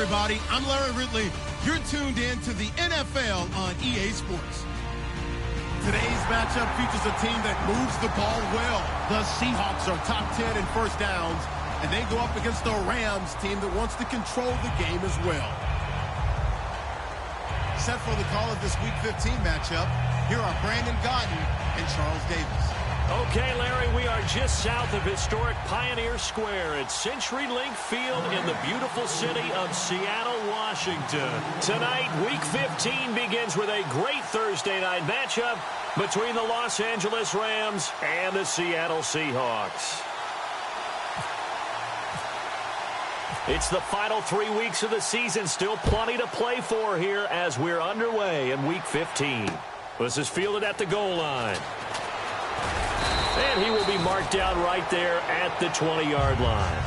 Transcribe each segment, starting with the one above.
everybody. I'm Larry Ridley. You're tuned in to the NFL on EA Sports. Today's matchup features a team that moves the ball well. The Seahawks are top 10 in first downs, and they go up against the Rams team that wants to control the game as well. Set for the call of this Week 15 matchup, here are Brandon Gaudin and Charles Davis. Okay, Larry, we are just south of historic Pioneer Square at CenturyLink Field in the beautiful city of Seattle, Washington. Tonight, Week 15 begins with a great Thursday night matchup between the Los Angeles Rams and the Seattle Seahawks. It's the final 3 weeks of the season. Still plenty to play for here as we're underway in Week 15. This is fielded at the goal line. And he will be marked down right there at the 20-yard line.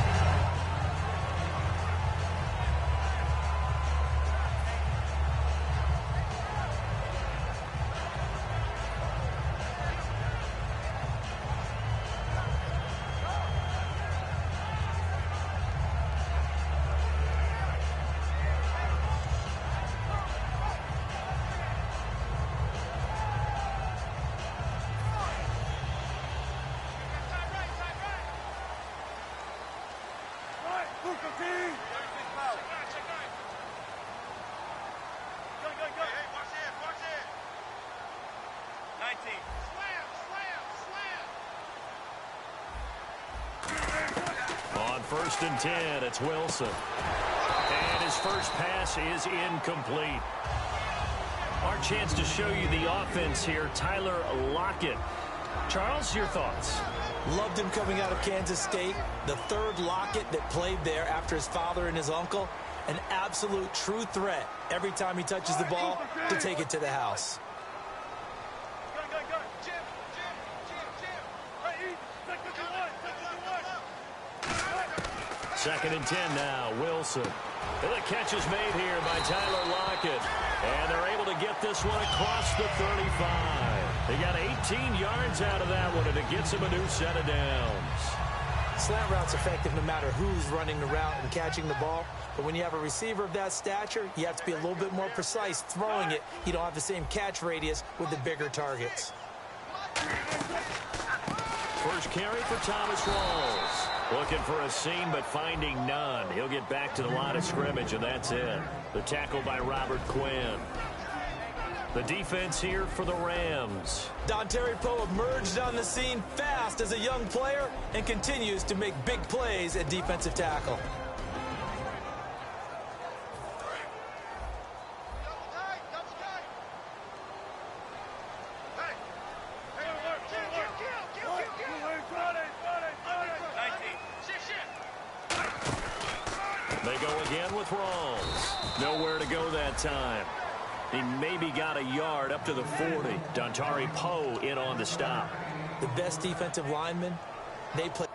On 1st and 10, it's Wilson. And his first pass is incomplete. Our chance to show you the offense here, Tyler Lockett. Charles, your thoughts? Loved him coming out of Kansas State. The third Lockett that played there after his father and his uncle. An absolute true threat every time he touches the ball to take it to the house. Second and 10 now, Wilson. And the catch is made here by Tyler Lockett. And they're able to get this one across the 35. They got 18 yards out of that one, and it gets him a new set of downs. Slant route's effective no matter who's running the route and catching the ball. But when you have a receiver of that stature, you have to be a little bit more precise throwing it. You don't have the same catch radius with the bigger targets. First carry for Thomas Rawls. Looking for a seam, but finding none. He'll get back to the line of scrimmage, and that's it. The tackle by Robert Quinn. The defense here for the Rams. Dontari Poe emerged on the scene fast as a young player and continues to make big plays at defensive tackle. They go again with Rawls. Nowhere to go that time. He maybe got a yard up to the 40. Dontari Poe in on the stop. The best defensive linemen, they play.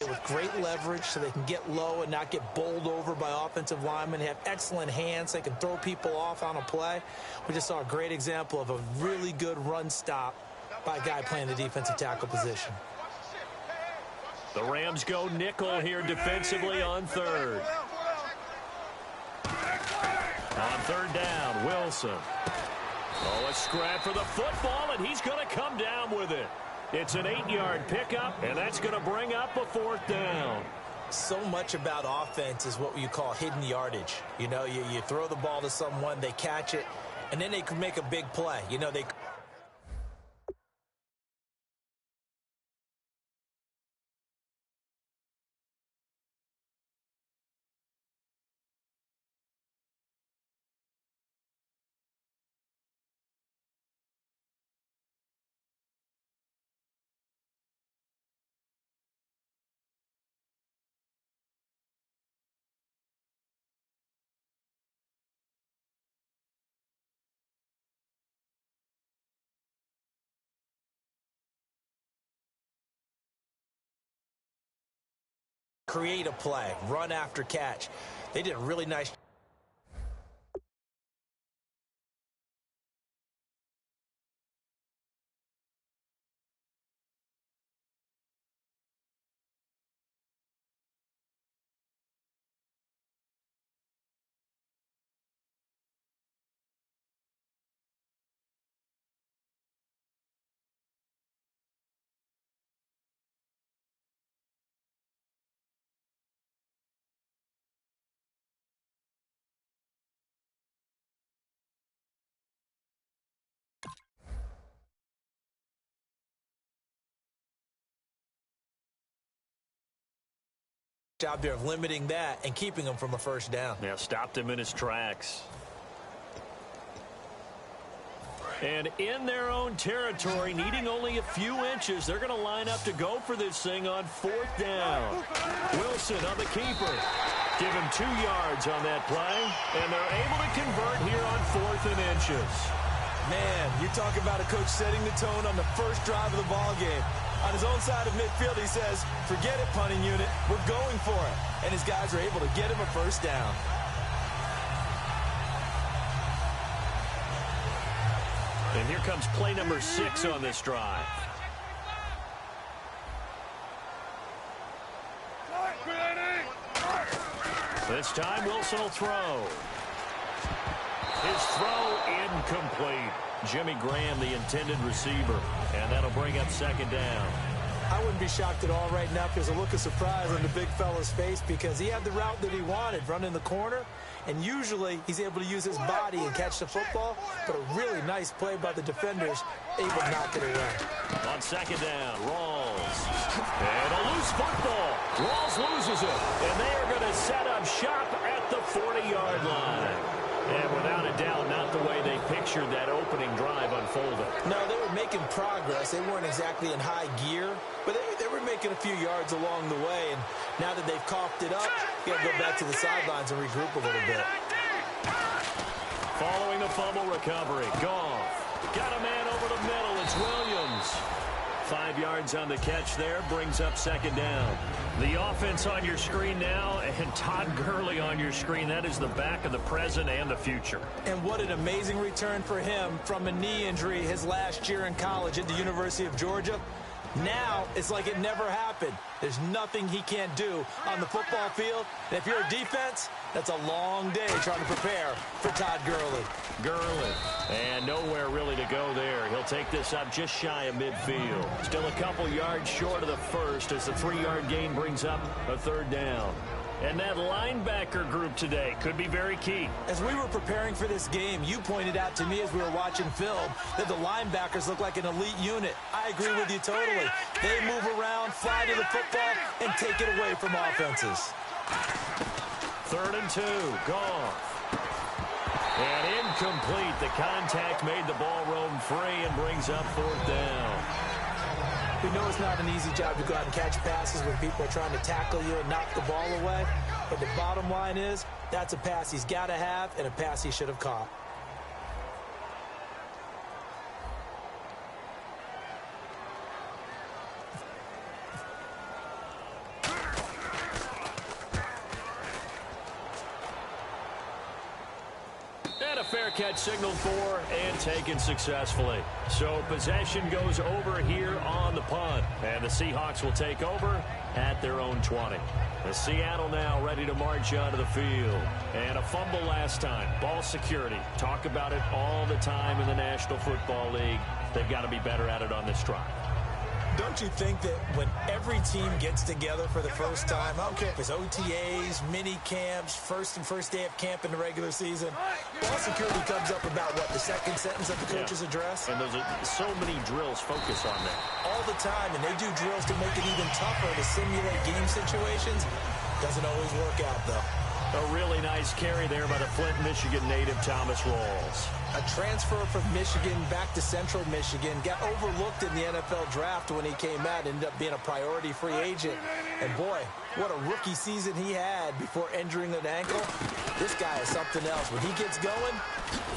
With great leverage so they can get low and not get bowled over by offensive linemen. They have excellent hands. They can throw people off on a play. We just saw a great example of a really good run stop by a guy playing the defensive tackle position. The Rams go nickel here defensively on third. On third down, Wilson. Oh, a scrap for the football, and he's going to come down with it. It's an 8-yard pickup, and that's going to bring up a 4th down. So much about offense is what you call hidden yardage. You know, you throw the ball to someone, they catch it, and then they can make a big play. You know, they create a play, run after catch. They did a really nice job there of limiting that and keeping him from a first down. Yeah, stopped him in his tracks. And in their own territory, needing only a few inches, they're going to line up to go for this thing on 4th down. Wilson on the keeper. Give him 2 yards on that play, and they're able to convert here on 4th and inches. Man, you talk about a coach setting the tone on the first drive of the ball game. On his own side of midfield, he says, forget it, punting unit. We're going for it. And his guys are able to get him a first down. And here comes play number 6 on this drive. This time, Wilson will throw. His throw incomplete. Jimmy Graham, the intended receiver. And that'll bring up 2nd down. I wouldn't be shocked at all right now if there's a look of surprise on the big fella's face because he had the route that he wanted, running the corner. And usually he's able to use his body and catch the football. But a really nice play by the defenders, able to knock it away. On 2nd down, Rawls. And a loose football. Rawls loses it. And they are going to set up shop at the 40-yard line. And without a doubt, not the way they pictured that opening drive unfolding. No, they were making progress. They weren't exactly in high gear, but they were making a few yards along the way. And now that they've coughed it up, you got to go back to the sidelines and regroup a little bit. Following the fumble recovery, Goff. Got a man over the middle. It's Williams. 5 yards on the catch there, brings up 2nd down. The offense on your screen now, and Todd Gurley on your screen. That is the back of the present and the future. And what an amazing return for him from a knee injury his last year in college at the University of Georgia. Now, it's like it never happened. There's nothing he can't do on the football field. And if you're a defense, that's a long day trying to prepare for Todd Gurley. Gurley, and nowhere really to go there. He'll take this up just shy of midfield. Still a couple yards short of the first as the 3-yard gain brings up a 3rd down. And that linebacker group today could be very key. As we were preparing for this game, you pointed out to me as we were watching film that the linebackers look like an elite unit. I agree with you totally. They move around, fly to the football, and take it away from offenses. 3rd and 2, Goff. And incomplete. The contact made the ball roam free and brings up 4th down. We know it's not an easy job to go out and catch passes when people are trying to tackle you and knock the ball away. But the bottom line is, that's a pass he's got to have and a pass he should have caught. Fair catch signaled for and taken successfully. So possession goes over here on the punt. And the Seahawks will take over at their own 20. The Seattle now ready to march onto the field. And a fumble last time. Ball security. Talk about it all the time in the National Football League. They've got to be better at it on this drive. Don't you think that when every team gets together for the first time, I don't care if it's OTAs, mini camps, first day of camp in the regular season, ball security comes up about, what, the second sentence of the coach's address? And those are so many drills focus on that. All the time, and they do drills to make it even tougher to simulate game situations. Doesn't always work out, though. A really nice carry there by the Flint, Michigan native Thomas Rawls. A transfer from Michigan back to Central Michigan. Got overlooked in the NFL draft when he came out. Ended up being a priority free agent. And boy, what a rookie season he had before injuring an ankle. This guy is something else. When he gets going,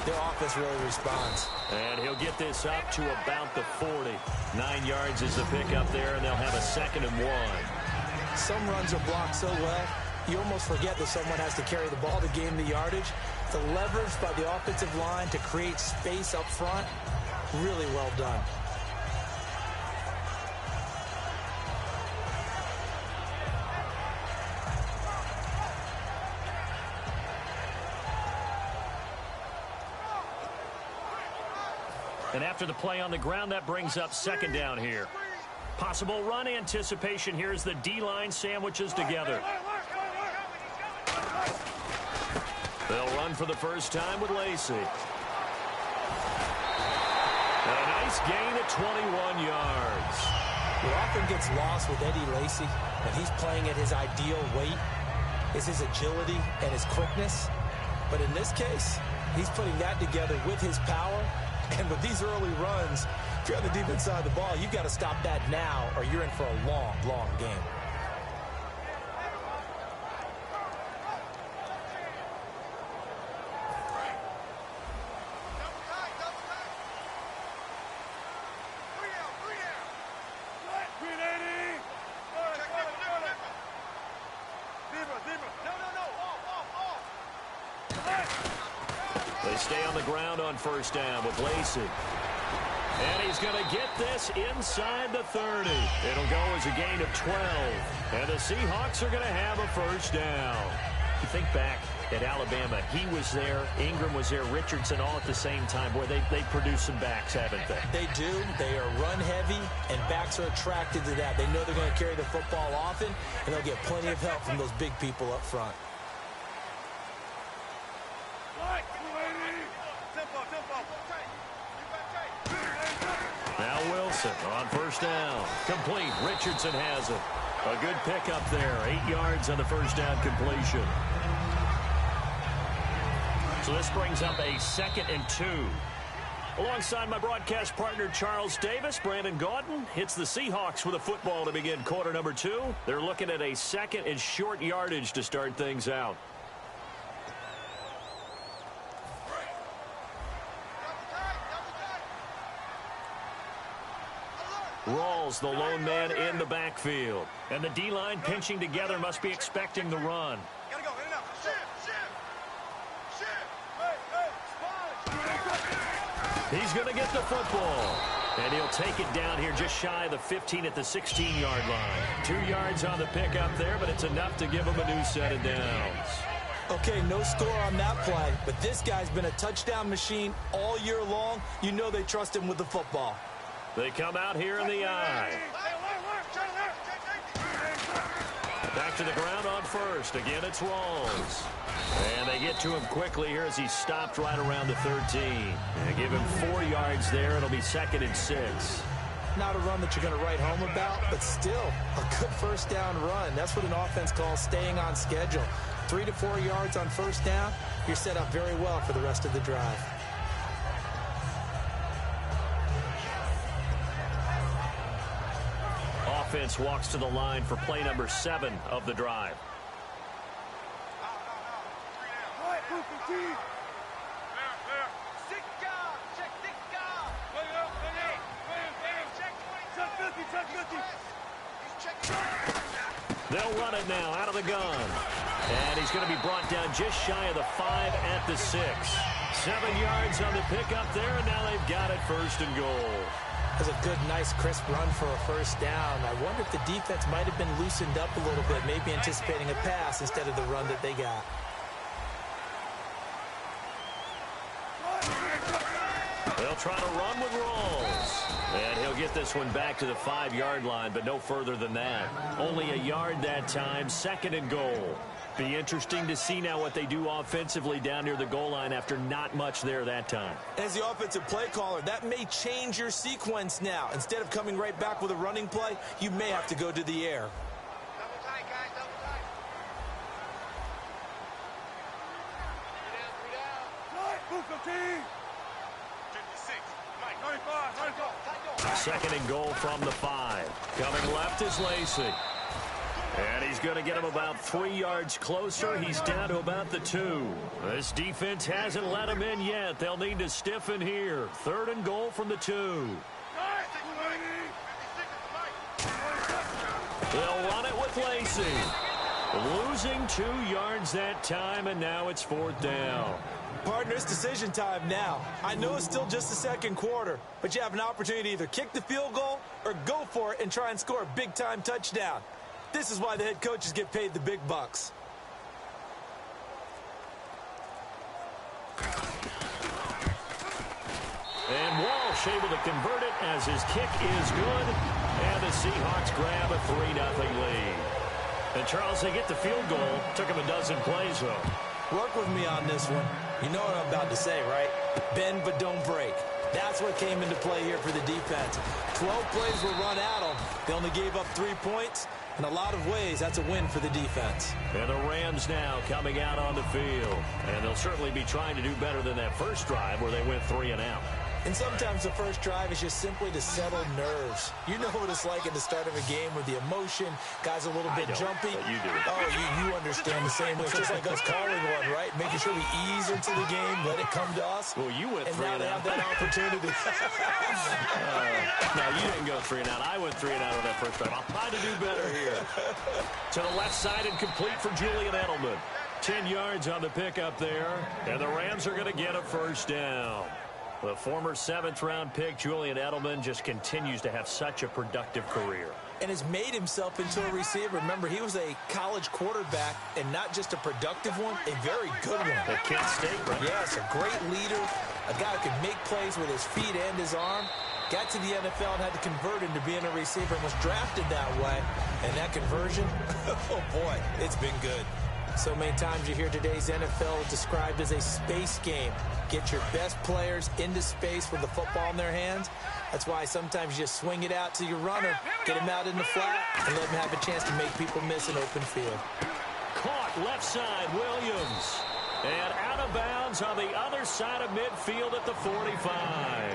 their offense really responds. And he'll get this up to about the 40. 9 yards is the pickup there, and they'll have a 2nd and 1. Some runs are blocked so well, you almost forget that someone has to carry the ball to gain the yardage. The leverage by the offensive line to create space up front, really well done. And after the play on the ground, that brings up second down here. Possible run anticipation here as the D-line sandwiches together. They'll run for the first time with Lacey. And a nice gain at 21 yards. What often gets lost with Eddie Lacy when he's playing at his ideal weight is his agility and his quickness. But in this case, he's putting that together with his power. And with these early runs, if you're on the defense side of the ball, you've got to stop that now or you're in for a long, long game. They stay on the ground on first down with Lacey. And he's going to get this inside the 30. It'll go as a gain of 12. And the Seahawks are going to have a first down. You think back at Alabama, he was there, Ingram was there, Richardson all at the same time. Boy, they produced some backs, haven't they? They do. They are run heavy, and backs are attracted to that. They know they're going to carry the football often, and they'll get plenty of help from those big people up front. Now Wilson on first down. Complete. Richardson has it. A good pickup there. 8 yards on the first down completion. So this brings up a 2nd and 2. Alongside my broadcast partner Charles Davis, Brandon Gaudin hits the Seahawks with a football to begin quarter number 2. They're looking at a 2nd and short yardage to start things out. Rawls, the lone man in the backfield. And the D-line pinching together must be expecting the run. He's going to get the football. And he'll take it down here just shy of the 15 at the 16-yard line. 2 yards on the pickup there, but it's enough to give him a new set of downs. Okay, no score on that play, but this guy's been a touchdown machine all year long. You know they trust him with the football. They come out here in the eye. Back to the ground on first. Again, it's Rawls. And they get to him quickly here as he stopped right around the 13. And give him 4 yards there. It'll be 2nd and 6. Not a run that you're going to write home about, but still a good first down run. That's what an offense calls staying on schedule. 3 to 4 yards on first down, you're set up very well for the rest of the drive. Offense walks to the line for play number 7 of the drive. They'll run it now out of the gun. And he's going to be brought down just shy of the 5 at the 6. 7 yards on the pickup there, and now they've got it 1st and goal. That's a good, nice, crisp run for a first down. I wonder if the defense might have been loosened up a little bit, maybe anticipating a pass instead of the run that they got. They'll try to run with Rawls. And he'll get this one back to the 5-yard line, but no further than that. Only a yard that time, 2nd and goal. Be interesting to see now what they do offensively down near the goal line after not much there that time. As the offensive play caller, that may change your sequence now. Instead of coming right back with a running play, you may have to go to the air. Double tight, guys, double tight. 3 down. 56. Mike, 95. 2nd and goal from the 5. Coming left is Lacey. And he's going to get him about 3 yards closer. He's down to about the 2. This defense hasn't let him in yet. They'll need to stiffen here. 3rd and goal from the 2. They'll run it with misplacing. Losing 2 yards that time, and now it's 4th down. Partner, it's decision time now. I know it's still just the second quarter, but you have an opportunity to either kick the field goal or go for it and try and score a big-time touchdown. This is why the head coaches get paid the big bucks. And Walsh able to convert it as his kick is good, and the Seahawks grab a 3-0 lead. And Charles, they get the field goal. Took him a dozen plays, though. Work with me on this one. You know what I'm about to say, right? Bend but don't break. That's what came into play here for the defense. 12 plays were run at them. They only gave up 3 points. In a lot of ways, that's a win for the defense. And the Rams now coming out on the field. And they'll certainly be trying to do better than that first drive where they went 3 and out. And sometimes the first drive is just simply to settle nerves. You know what it's like at the start of a game with the emotion. Guys a little bit jumpy. You do. Oh, you understand the same way. It's just like us calling one, right? Making sure we ease into the game, let it come to us. Well, you went and 3 now and they out. have that opportunity. No, you didn't go 3 and out. I went 3 and out on that first drive. I'll try to do better here. To the left side and complete for Julian Edelman. 10 yards on the pickup there. And the Rams are going to get a first down. The former 7th-round pick, Julian Edelman, just continues to have such a productive career. And has made himself into a receiver. Remember, he was a college quarterback, and not just a productive one, a very good one. At Kent State, right? Yes, a great leader, a guy who can make plays with his feet and his arm. Got to the NFL and had to convert into being a receiver and was drafted that way. And that conversion, oh boy, it's been good. So many times you hear today's NFL described as a space game. Get your best players into space with the football in their hands. That's why sometimes you just swing it out to your runner, get him out in the flat, and let him have a chance to make people miss an open field. Caught left side, Williams. And out of bounds on the other side of midfield at the 45.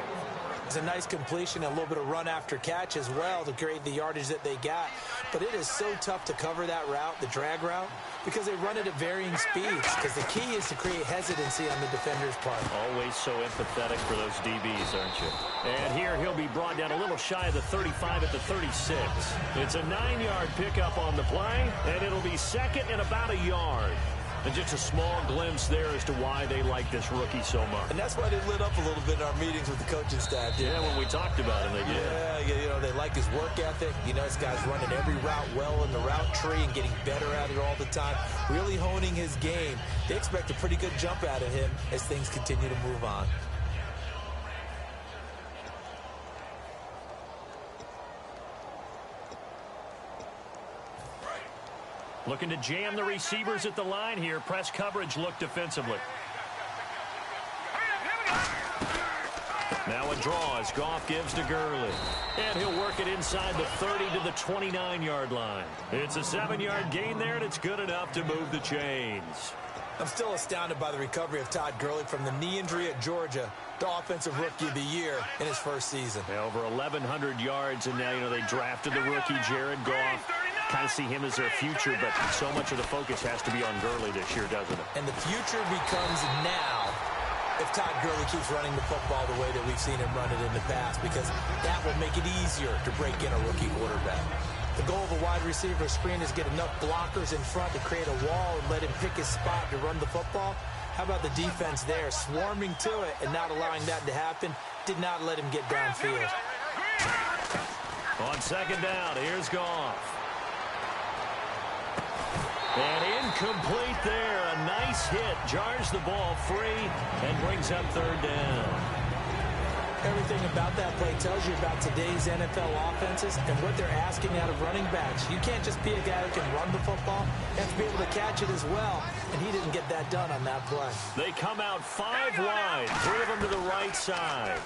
It's a nice completion, a little bit of run after catch as well to create the yardage that they got. But it is so tough to cover that route, the drag route, because they run it at varying speeds. Because the key is to create hesitancy on the defender's part. Always so empathetic for those DBs, aren't you? And here he'll be brought down a little shy of the 35 at the 36. It's a 9-yard pickup on the play, and it'll be second and about a yard. And just a small glimpse there as to why they like this rookie so much. And that's why they lit up a little bit in our meetings with the coaching staff. Yeah, when we talked about him, they did. Yeah, you know, they like his work ethic. You know, this guy's running every route well in the route tree and getting better at it all the time. Really honing his game. They expect a pretty good jump out of him as things continue to move on. Looking to jam the receivers at the line here. Press coverage look defensively. Now a draw as Goff gives to Gurley. And he'll work it inside the 30 to the 29-yard line. It's a 7-yard gain there, and it's good enough to move the chains. I'm still astounded by the recovery of Todd Gurley from the knee injury at Georgia, the offensive rookie of the year in his first season. Yeah, over 1,100 yards, and now, you know, they drafted the rookie Jared Goff. Kind of see him as their future, but so much of the focus has to be on Gurley this year, doesn't it? And the future becomes now if Todd Gurley keeps running the football the way that we've seen him run it in the past, because that will make it easier to break in a rookie quarterback. The goal of a wide receiver screen is get enough blockers in front to create a wall and let him pick his spot to run the football. How about the defense there, swarming to it and not allowing that to happen? Did not let him get downfield. On second down, here's Goff. And incomplete there. A nice hit. Jars the ball free and brings up third down. Everything about that play tells you about today's NFL offenses and what they're asking out of running backs. You can't just be a guy who can run the football. You have to be able to catch it as well. And he didn't get that done on that play. They come out 5 wide. 3 of them to the right side.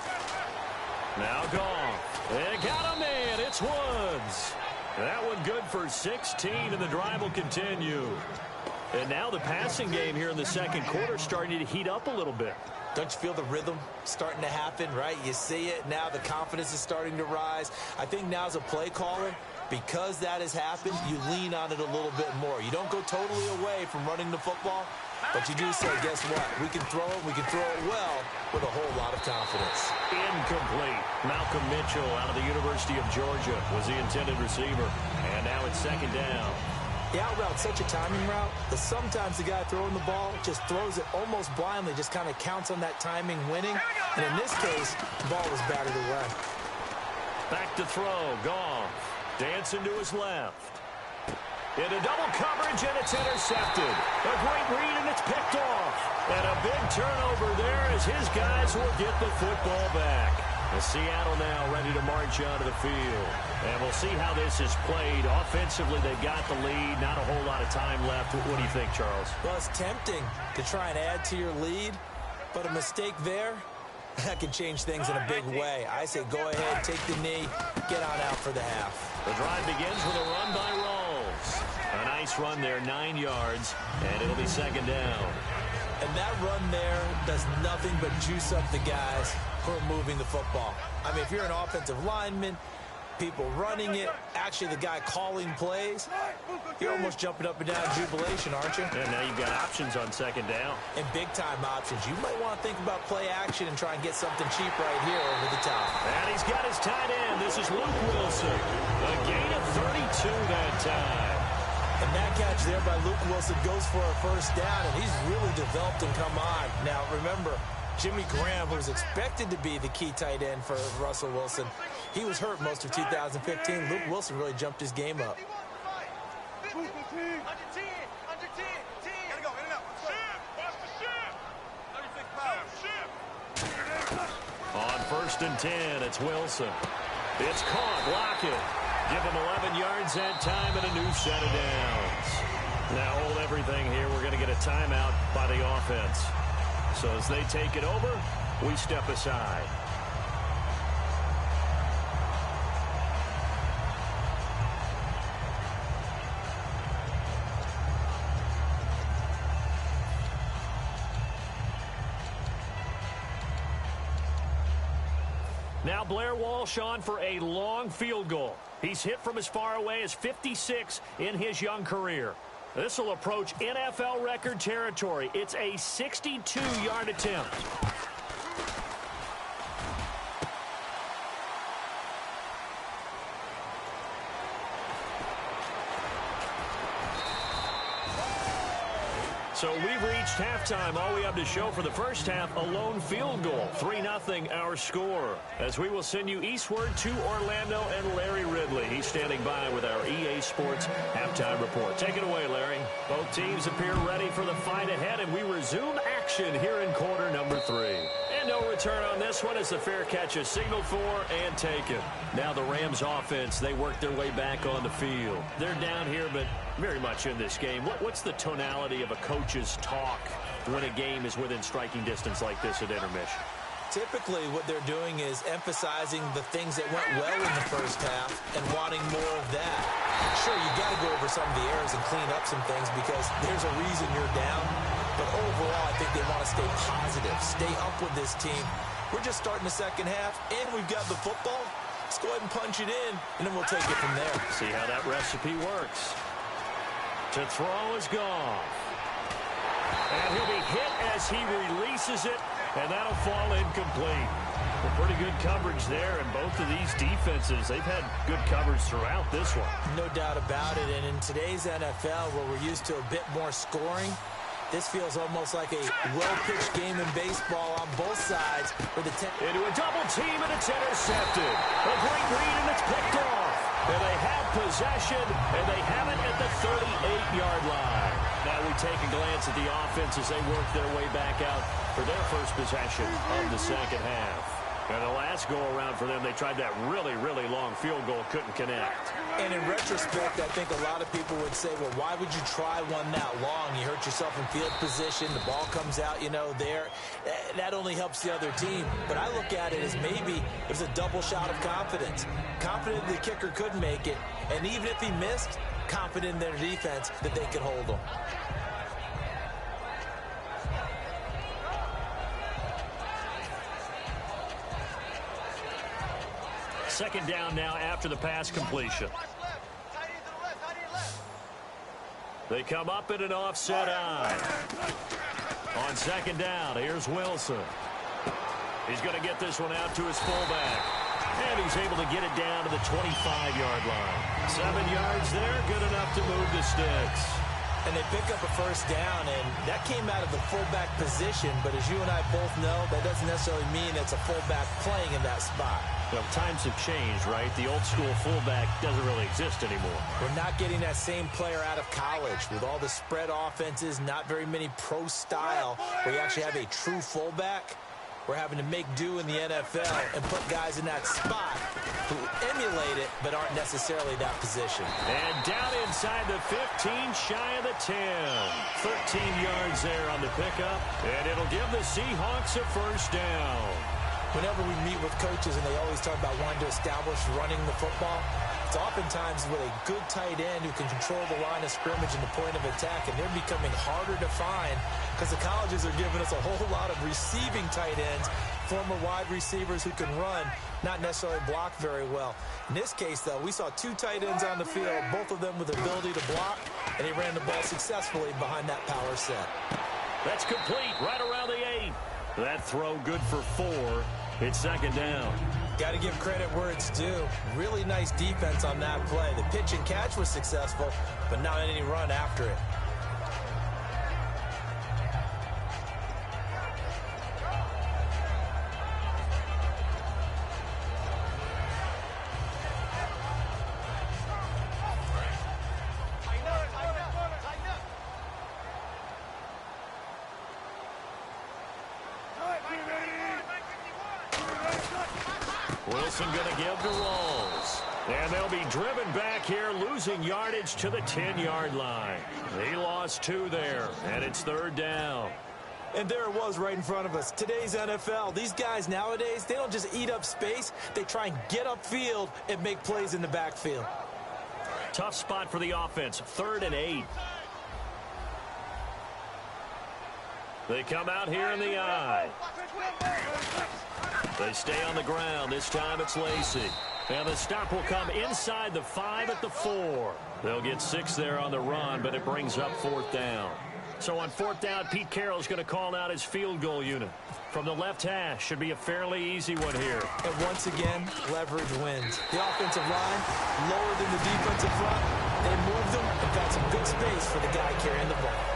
Now Goff. They got him in. It's Woods. That one good for 16, and the drive will continue. And now the passing game here in the second quarter starting to heat up a little bit. Don't you feel the rhythm starting to happen, right? You see it now. The confidence is starting to rise. I think now as a play caller, because that has happened, you lean on it a little bit more. You don't go totally away from running the football, but you do say, guess what? We can throw it. We can throw it well. with a whole lot of confidence. Incomplete. Malcolm Mitchell out of the University of Georgia was the intended receiver. And now it's second down. The out route's such a timing route that sometimes the guy throwing the ball just throws it almost blindly, just kind of counts on that timing winning. And in this case, the ball was batted away. Back to throw. Goff. Dancing to his left. Into double coverage, and it's intercepted. A great read, and it's picked off. And a big turnover there as his guys will get the football back. And Seattle now ready to march onto the field. And we'll see how this is played. Offensively, they've got the lead. Not a whole lot of time left. What do you think, Charles? Well, it's tempting to try and add to your lead, but a mistake there, that could change things in a big way. I say go ahead, take the knee, get on out for the half. The drive begins with a run by Rawls. A nice run there, 9 yards, and it'll be second down. And that run there does nothing but juice up the guys who are moving the football. I mean, if you're an offensive lineman, people running it, actually the guy calling plays, you're almost jumping up and down in jubilation, aren't you? And now you've got options on second down. And big-time options. You might want to think about play action and try and get something cheap right here over the top. And he's got his tight end. This is Luke Wilson. A gain of 32 that time. And that catch there by Luke Wilson goes for a first down, and he's really developed and come on. Now, remember, Jimmy Graham, who was expected to be the key tight end for Russell Wilson, he was hurt most of 2015. Luke Wilson really jumped his game up. Under 10, under 10, 10. Gotta go, in and out. Ship, watch the ship. 36 power. On first and 10, it's Wilson. It's caught, Lockett. Give him 11 yards that time and a new set of downs. Now hold everything here. We're going to get a timeout by the offense. So as they take it over, we step aside. Now Blair Walsh on for a long field goal. He's hit from as far away as 56 in his young career. This will approach NFL record territory. It's a 62-yard attempt. So we've reached halftime. All we have to show for the first half, a lone field goal. 3-0 our score. As we will send you eastward to Orlando and Larry Ridley. He's standing by with our EA Sports halftime report. Take it away, Larry. Both teams appear ready for the fight ahead, and we resume action here in quarter number 3. And no return on this one as the fair catch is signaled for and taken. Now the Rams offense, they work their way back on the field. They're down here, but very much in this game. What's the tonality of a coach's talk when a game is within striking distance like this at intermission? Typically, what they're doing is emphasizing the things that went well in the first half and wanting more of that. Sure, you got to go over some of the errors and clean up some things because there's a reason you're down. But overall, I think they want to stay positive, stay up with this team. We're just starting the second half, and we've got the football. Let's go ahead and punch it in, and then we'll take it from there. See how that recipe works. To throw is gone. And he'll be hit as he releases it, and that'll fall incomplete. Well, pretty good coverage there, and both of these defenses, they've had good coverage throughout this one. No doubt about it, and in today's NFL, where we're used to a bit more scoring, this feels almost like a well-pitched game in baseball on both sides. Into a double team, and it's intercepted. A great read, and it's picked off. And they have possession, and they have it at the 38-yard line. Now we take a glance at the offense as they work their way back out for their first possession of the second half. And the last go-around for them, they tried that really, really long field goal, couldn't connect. And in retrospect, I think a lot of people would say, well, why would you try one that long? You hurt yourself in field position. The ball comes out, there. That only helps the other team. But I look at it as maybe it was a double shot of confidence. Confident the kicker could make it. And even if he missed, confident in their defense that they could hold him. Second down now after the pass completion. They come up in an offset eye. On second down, here's Wilson. He's going to get this one out to his fullback. And he's able to get it down to the 25-yard line. 7 yards there, good enough to move the sticks. And they pick up a first down, and that came out of the fullback position. But as you and I both know, that doesn't necessarily mean it's a fullback playing in that spot. Well, times have changed, right? The old-school fullback doesn't really exist anymore. We're not getting that same player out of college. With all the spread offenses, not very many pro style, where you actually have a true fullback. We're having to make do in the NFL and put guys in that spot who emulate it but aren't necessarily that position. And down inside the 15, shy of the 10. 13 yards there on the pickup, and it'll give the Seahawks a first down. Whenever we meet with coaches and they always talk about wanting to establish running the football, it's oftentimes with a good tight end who can control the line of scrimmage and the point of attack, and they're becoming harder to find because the colleges are giving us a whole lot of receiving tight ends, former wide receivers who can run, not necessarily block very well. In this case, though, we saw 2 tight ends on the field, both of them with the ability to block, and he ran the ball successfully behind that power set. That's complete right around the 8. That throw good for 4. It's second down. Got to give credit where it's due. Really nice defense on that play. The pitch and catch was successful, but not any run after it. Wilson going to give to Rawls. And they'll be driven back here, losing yardage to the 10-yard line. He lost 2 there, and it's third down. And there it was right in front of us. Today's NFL, these guys nowadays, they don't just eat up space. They try and get upfield and make plays in the backfield. Tough spot for the offense, 3rd and 8. They come out here in the eye. They stay on the ground. This time it's Lacy. And the stop will come inside the 5 at the 4. They'll get 6 there on the run, but it brings up 4th down. So on 4th down, Pete Carroll's going to call out his field goal unit. From the left hash, should be a fairly easy one here. And once again, leverage wins. The offensive line, lower than the defensive front. They moved them and got some good space for the guy carrying the ball.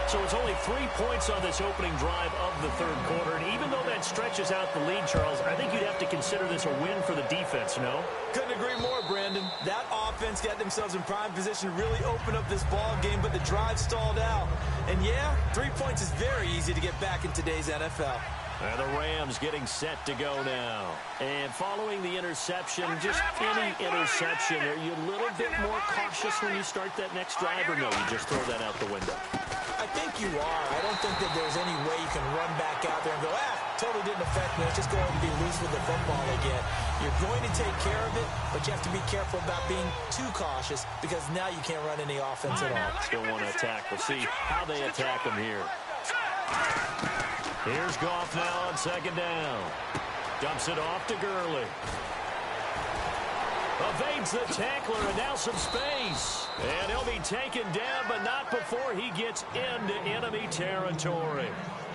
So it's only 3 points on this opening drive of the third quarter. And even though that stretches out the lead, Charles, I think you'd have to consider this a win for the defense, no? Couldn't agree more, Brandon. That offense got themselves in prime position to really open up this ball game, but the drive stalled out. And yeah, 3 points is very easy to get back in today's NFL. And the Rams getting set to go now. And following the interception, just any interception, are you a little bit more cautious when you start that next drive, or no, you just throw that out the window? I think you are. I don't think that there's any way you can run back out there and go, totally didn't affect me. Let's just go ahead and be loose with the football again. You're going to take care of it, but you have to be careful about being too cautious because now you can't run any offense at all. Still want to attack. We'll see how they attack them here. Here's Goff now on second down. Dumps it off to Gurley. Evades the tackler, and now some space. And he'll be taken down, but not before he gets into enemy territory.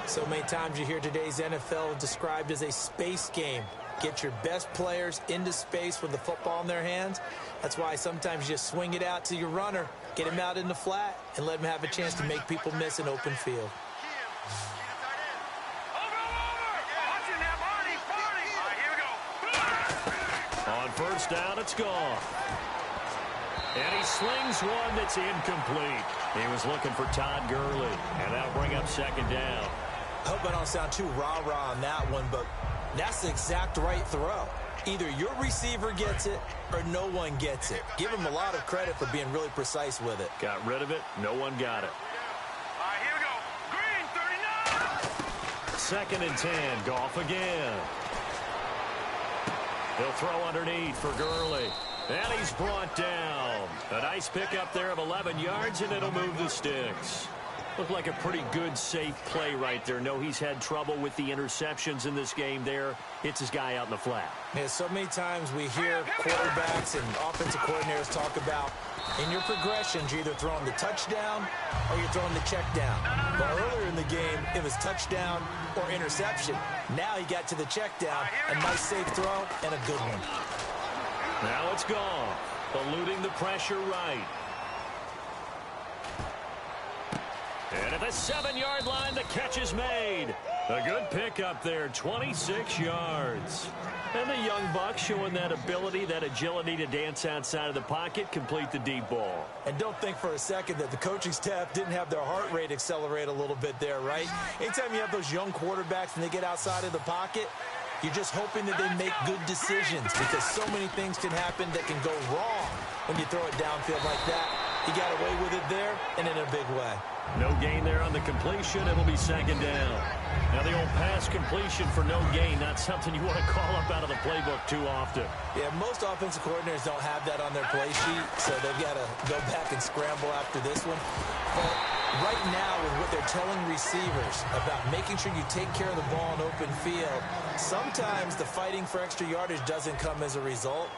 So many times you hear today's NFL described as a space game. Get your best players into space with the football in their hands. That's why sometimes you just swing it out to your runner, get him out in the flat, and let him have a chance to make people miss an open field. On first down, it's gone. And he slings one that's incomplete. He was looking for Todd Gurley, and that'll bring up second down. I hope I don't sound too rah-rah on that one, but that's the exact right throw. Either your receiver gets it or no one gets it. Give him a lot of credit for being really precise with it. Got rid of it. No one got it. All right, here we go. Green, 39. 2nd and 10. Goff again. He'll throw underneath for Gurley. And he's brought down. A nice pickup there of 11 yards, and it'll move the sticks. Looked like a pretty good, safe play right there. No, he's had trouble with the interceptions in this game there. Hits his guy out in the flat. Yeah, so many times we hear quarterbacks and offensive coordinators talk about in your progressions, you're either throwing the touchdown or you're throwing the check down. But earlier in the game, it was touchdown or interception. Now he got to the check down, a nice safe throw, and a good one. Now it's gone. Eluding the pressure right. And at the 7-yard line, the catch is made. A good pickup there, 26 yards. And the young buck showing that ability, that agility to dance outside of the pocket, complete the deep ball. And don't think for a second that the coaching staff didn't have their heart rate accelerate a little bit there, right? Anytime you have those young quarterbacks and they get outside of the pocket, you're just hoping that they make good decisions because so many things can happen that can go wrong when you throw it downfield like that. He got away with it there and in a big way. No gain there on the completion. It'll be second down. Now the old pass completion for no gain, not something you want to call up out of the playbook too often. Yeah, most offensive coordinators don't have that on their play sheet, so they've got to go back and scramble after this one. But right now, with what they're telling receivers about making sure you take care of the ball in open field, sometimes the fighting for extra yardage doesn't come as a result.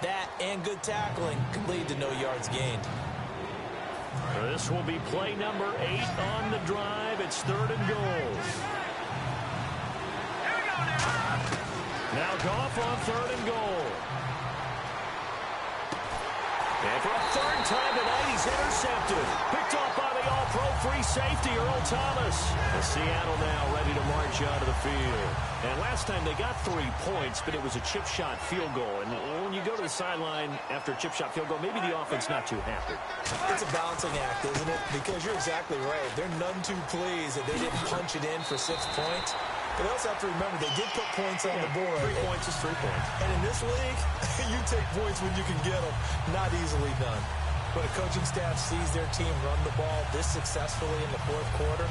That and good tackling can lead to no yards gained. This will be play number 8 on the drive. It's 3rd and goal. Now Goff on 3rd and goal. And for a 3rd time tonight, he's intercepted. Picked off by the all-pro free safety, Earl Thomas. And Seattle now ready to march onto the field. And last time they got 3 points, but it was a chip shot field goal. And when you go to the sideline after a chip shot field goal, maybe the offense not too happy. It's a balancing act, isn't it? Because you're exactly right. They're none too pleased that they didn't punch it in for 6 points. But they also have to remember they did put points on the board. 3 points is 3 points. And in this league, you take points when you can get them. Not easily done. When a coaching staff sees their team run the ball this successfully in the 4th quarter,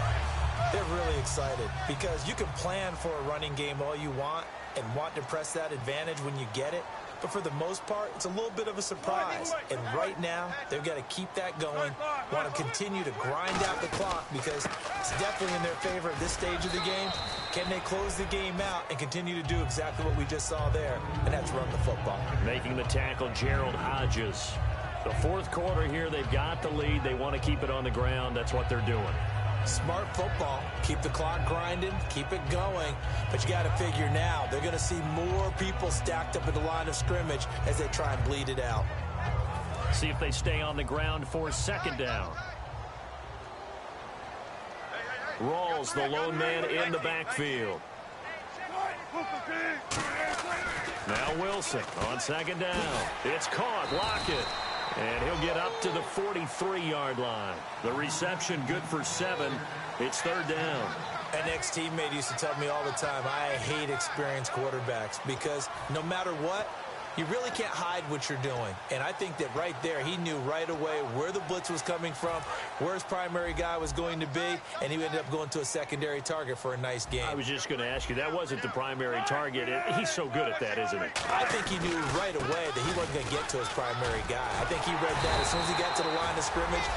they're really excited because you can plan for a running game all you want and want to press that advantage when you get it. But for the most part, it's a little bit of a surprise. And right now, they've got to keep that going, want to continue to grind out the clock because it's definitely in their favor at this stage of the game. Can they close the game out and continue to do exactly what we just saw there, and that's run the football. Making the tackle, Gerald Hodges. The 4th quarter here, they've got the lead. They want to keep it on the ground. That's what they're doing. Smart football. Keep the clock grinding, keep it going. But you got to figure now, they're going to see more people stacked up at the line of scrimmage as they try and bleed it out. See if they stay on the ground for 2nd down. Rawls, the lone man in the backfield. Now Wilson on 2nd down. It's caught. Lockett. And he'll get up to the 43-yard line. The reception good for 7. It's 3rd down. An ex-teammate used to tell me all the time, I hate experienced quarterbacks because no matter what, you really can't hide what you're doing. And I think that right there, he knew right away where the blitz was coming from, where his primary guy was going to be, and he ended up going to a secondary target for a nice game. I was just going to ask you, that wasn't the primary target. He's so good at that, isn't he? I think he knew right away that he wasn't going to get to his primary guy. I think he read that as soon as he got to the line of scrimmage,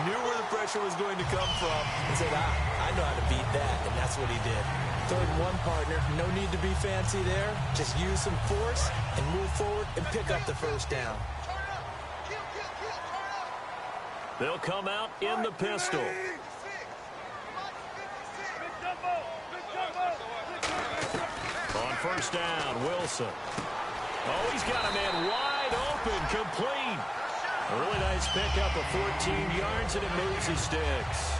knew where the pressure was going to come from, and said, I know how to beat that, and that's what he did. 3rd and 1, partner. No need to be fancy there. Just use some force and move forward and pick up the 1st down. They'll come out in the pistol. On 1st down, Wilson. Oh, he's got a man wide open, complete. A really nice pickup of 14 yards, and it moves his sticks.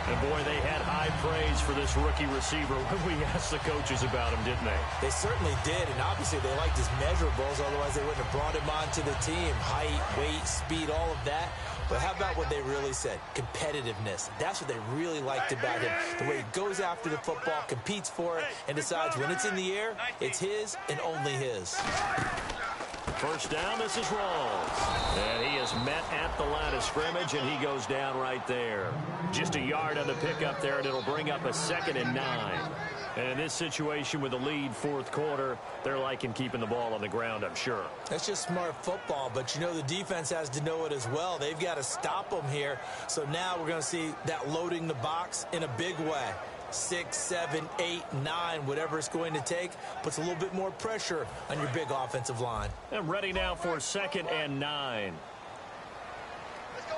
And, boy, they had high praise for this rookie receiver when we asked the coaches about him, didn't they? They certainly did, and obviously they liked his measurables. Otherwise, they wouldn't have brought him onto the team. Height, weight, speed, all of that. But how about what they really said? Competitiveness. That's what they really liked about him. The way he goes after the football, competes for it, and decides when it's in the air, it's his and only his. 1st down, this is Rawls. And he is met at the line of scrimmage, and he goes down right there. Just a yard on the pickup there, and it'll bring up a 2nd and 9. And in this situation with the lead fourth quarter, they're liking keeping the ball on the ground, I'm sure. That's just smart football, but you know the defense has to know it as well. They've got to stop them here. So now we're going to see that loading the box in a big way. 6, 7, 8, 9, whatever it's going to take, puts a little bit more pressure on your big offensive line. And ready now for 2nd and 9. Let's go,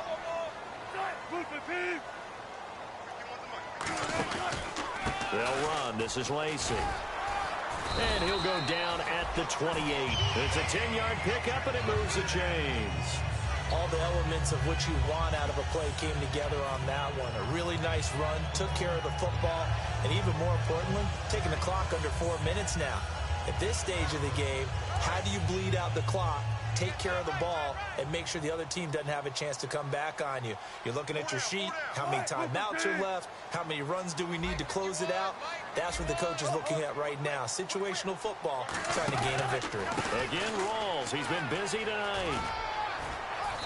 Move the team. They'll run. This is Lacey. And he'll go down at the 28. It's a 10-yard pickup, and it moves the chains. All the elements of what you want out of a play came together on that one. A really nice run, took care of the football, and even more importantly, taking the clock under 4 minutes now. At this stage of the game, how do you bleed out the clock, take care of the ball, and make sure the other team doesn't have a chance to come back on you? You're looking at your sheet, how many timeouts are left, how many runs do we need to close it out? That's what the coach is looking at right now. Situational football, trying to gain a victory. Again, Rawls. He's been busy tonight.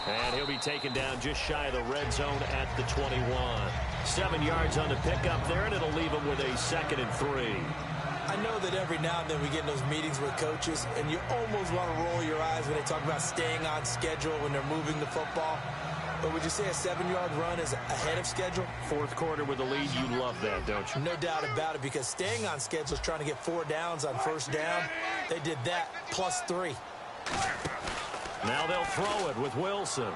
And he'll be taken down just shy of the red zone at the 21. 7 yards on the pickup there, and it'll leave him with a 2nd and 3. I know that every now and then we get in those meetings with coaches, and you almost want to roll your eyes when they talk about staying on schedule when they're moving the football. But would you say a 7-yard run is ahead of schedule? Fourth quarter with the lead, you love that, don't you? No doubt about it, because staying on schedule is trying to get 4 downs on first down. They did that plus 3. Now they'll throw it with Wilson.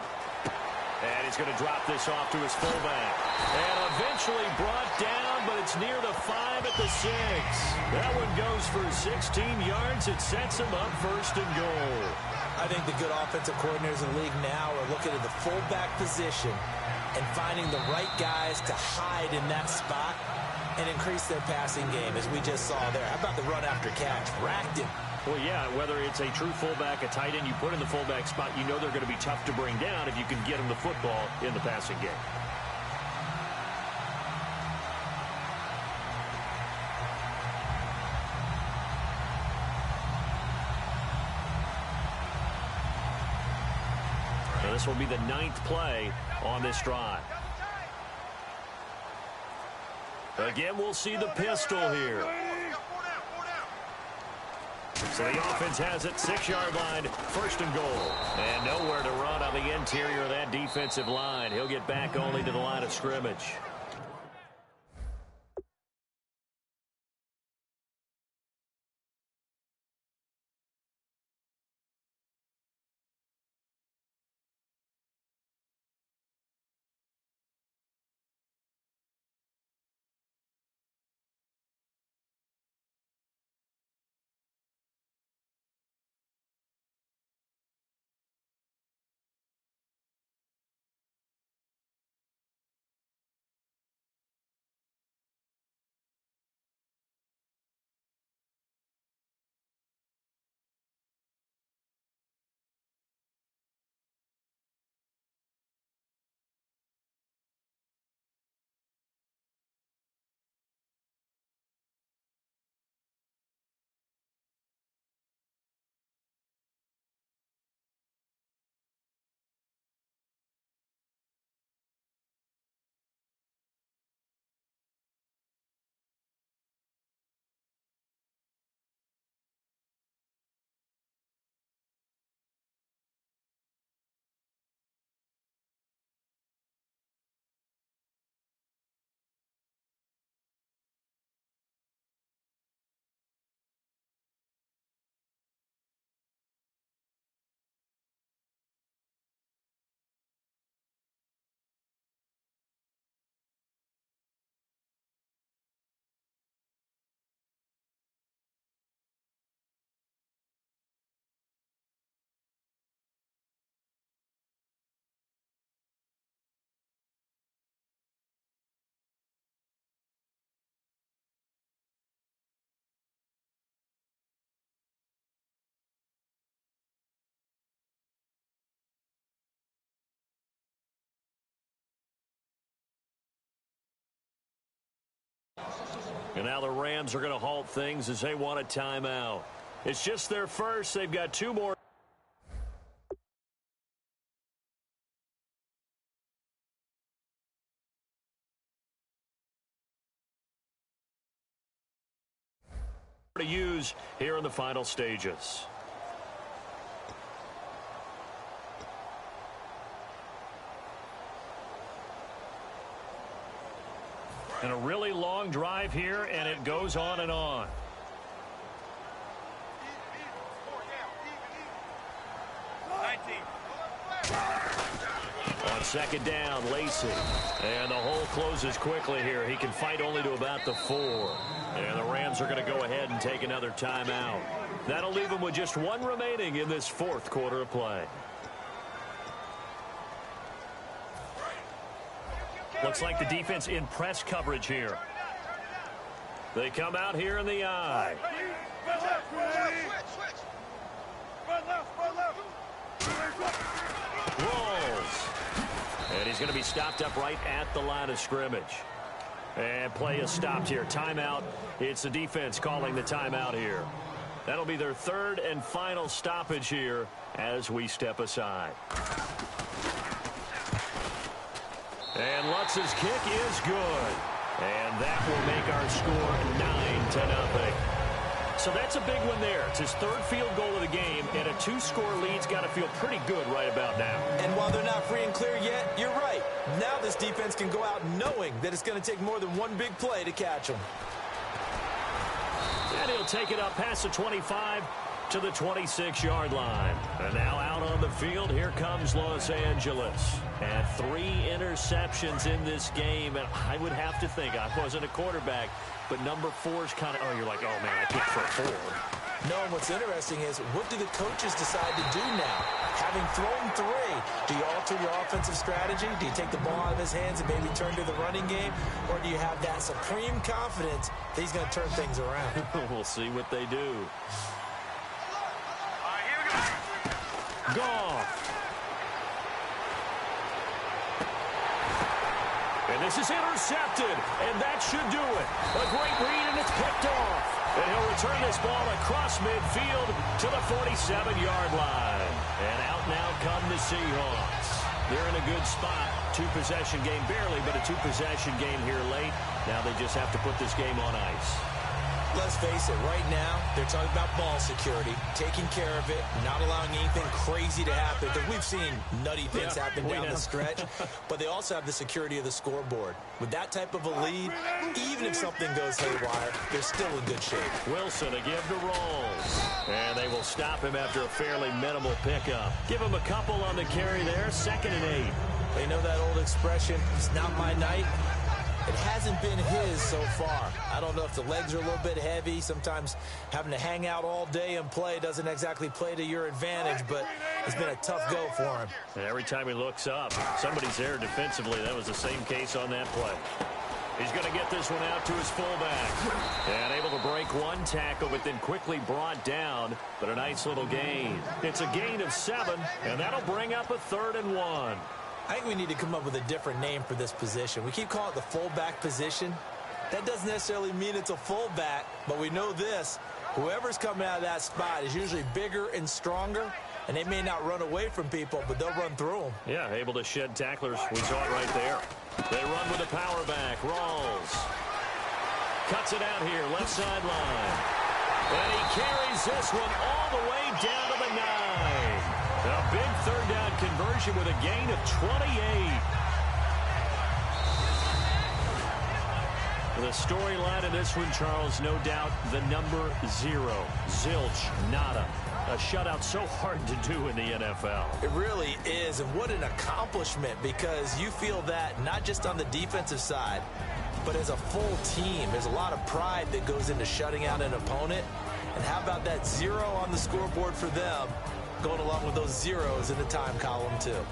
And he's going to drop this off to his fullback. And eventually brought down, but it's near the 5 at the 6. That one goes for 16 yards. It sets him up 1st and goal. I think the good offensive coordinators in the league now are looking at the fullback position and finding the right guys to hide in that spot and increase their passing game, as we just saw there. How about the run after catch? Racked him. Well, yeah, whether it's a true fullback, a tight end you put in the fullback spot, you know they're going to be tough to bring down if you can get them the football in the passing game. Now, this will be the 9th play on this drive. Again, we'll see the pistol here. So the offense has it, 6-yard line, 1st and goal. And nowhere to run on the interior of that defensive line. He'll get back only to the line of scrimmage. And now the Rams are going to halt things as they want a timeout. It's just their first. They've got 2 more. to use here in the final stages. And a really long drive here, and it goes on and on. On second down, Lacey. And the hole closes quickly here. He can fight only to about the 4. And the Rams are going to go ahead and take another timeout. That'll leave them with just one remaining in this fourth quarter of play. Looks like the defense in press coverage here. They come out here in the eye. Rolls. And he's going to be stopped up right at the line of scrimmage. And play is stopped here. Timeout. It's the defense calling the timeout here. That'll be their third and final stoppage here as we step aside. And Lutz's kick is good. And that will make our score 9-0. So that's a big one there. It's his third field goal of the game, and a 2-score lead's got to feel pretty good right about now. And while they're not free and clear yet, you're right. Now this defense can go out knowing that it's going to take more than one big play to catch them. And he'll take it up past the 25 to the 26-yard line. And now out on the field, here comes Los Angeles. And 3 interceptions in this game. And I would have to think, I wasn't a quarterback, but number 4 is kind of, oh, you're like, oh, man, I kicked for 4. No, and what's interesting is, what do the coaches decide to do now? Having thrown 3, do you alter your offensive strategy? Do you take the ball out of his hands and maybe turn to the running game? Or do you have that supreme confidence that he's going to turn things around? We'll see what they do. Goff. And this is intercepted, and that should do it. A great read, and it's picked off. And he'll return this ball across midfield to the 47-yard line. And out now come the Seahawks. They're in a good spot. 2-possession game, barely, but a 2-possession game here late. Now they just have to put this game on ice. Let's face it, right now, they're talking about ball security, taking care of it, not allowing anything crazy to happen, because we've seen nutty things happen down the stretch, but they also have the security of the scoreboard. With that type of a lead, even if something goes haywire, they're still in good shape. Wilson a give to Rolls, and they will stop him after a fairly minimal pickup. Give him a couple on the carry there, 2nd and 8. They know that old expression, it's not my night. It hasn't been his so far. I don't know if the legs are a little bit heavy. Sometimes having to hang out all day and play doesn't exactly play to your advantage, but it's been a tough go for him. And every time he looks up, somebody's there defensively. That was the same case on that play. He's going to get this one out to his fullback. And able to break one tackle, but then quickly brought down. But a nice little gain. It's a gain of 7, and that'll bring up a 3rd and 1. I think we need to come up with a different name for this position. We keep calling it the fullback position. That doesn't necessarily mean it's a fullback, but we know this. Whoever's coming out of that spot is usually bigger and stronger, and they may not run away from people, but they'll run through them. Yeah, able to shed tacklers. We saw it right there. They run with a power back. Rawls cuts it out here, left sideline. And he carries this one all the way down to the 9. A big 3rd down conversion with a gain of 28. The storyline of this one, Charles, no doubt the number 0. Zilch, nada. A shutout so hard to do in the NFL. It really is, and what an accomplishment, because you feel that not just on the defensive side, but as a full team. There's a lot of pride that goes into shutting out an opponent. And how about that 0 on the scoreboard for them, going along with those zeros in the time column, too.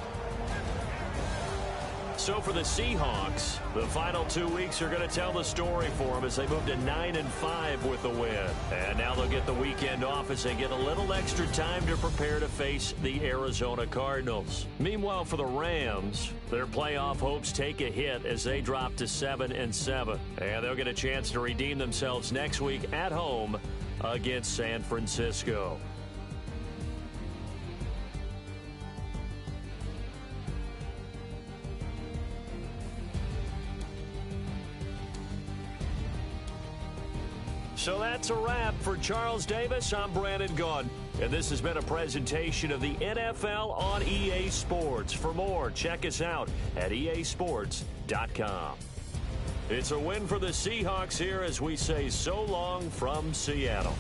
So for the Seahawks, the final 2 weeks are going to tell the story for them as they move to 9-5 with the win. And now they'll get the weekend off as they get a little extra time to prepare to face the Arizona Cardinals. Meanwhile, for the Rams, their playoff hopes take a hit as they drop to 7-7. And they'll get a chance to redeem themselves next week at home against San Francisco. So that's a wrap. For Charles Davis, I'm Brandon Gaudin. And this has been a presentation of the NFL on EA Sports. For more, check us out at easports.com. It's a win for the Seahawks here as we say so long from Seattle.